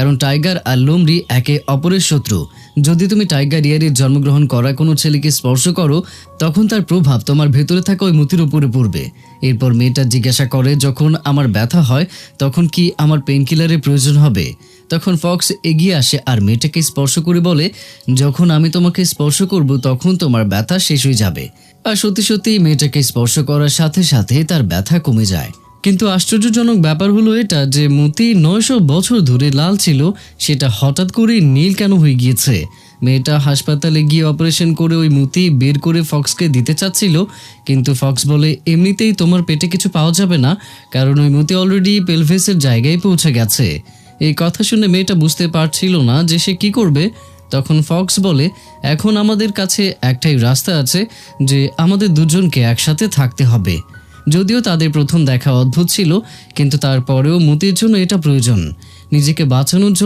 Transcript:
কারণ টাইগার আর লোমড়ি একে অপরের শত্রু। যদি তুমি টাইগার ইয়ারের জন্মগ্রহণ করা কোনো ছেলেকে স্পর্শ করো তখন তার প্রভাব তোমার ভেতরে থাকা ওই মতির উপরে পড়বে। এরপর মেয়েটা জিজ্ঞাসা করে, যখন আমার ব্যথা হয় তখন কি আমার পেনকিলারের প্রয়োজন হবে? তখন ফক্স এগিয়ে আসে আর মেয়েটাকে স্পর্শ করে বলে, যখন আমি তোমাকে স্পর্শ করব তখন তোমার ব্যথা শেষ হয়ে যাবে। আর সত্যি সত্যি মেয়েটাকে স্পর্শ করার সাথে সাথে তার ব্যথা কমে যায়। কিন্তু আশ্চর্যজনক ব্যাপার হলো এটা যে মতি 900 বছর ধরে লাল ছিল, সেটা হঠাৎ করে নীল কেন হয়ে গিয়েছে? মেয়েটা হাসপাতালে গিয়ে অপারেশন করে ওই মতি বের করে ফক্সকে দিতে চাচ্ছিল, কিন্তু ফক্স বলে, এমনিতেই তোমার পেটে কিছু পাওয়া যাবে না, কারণ ওই মতি অলরেডি পেলভেসের জায়গায় পৌঁছে গেছে। এই কথা শুনে মেয়েটা বুঝতে পারছিল না যে সে কি করবে। তখন ফক্স বলে, এখন আমাদের কাছে একটাই রাস্তা আছে, যে আমাদের দুজনকে একসাথে থাকতে হবে। যদিও তাদের প্রথম দেখা অদ্ভুত ছিল, কিন্তু তারপরেও মতির জন্য এটা প্রয়োজন। নিজেকে বাঁচানোর জন্য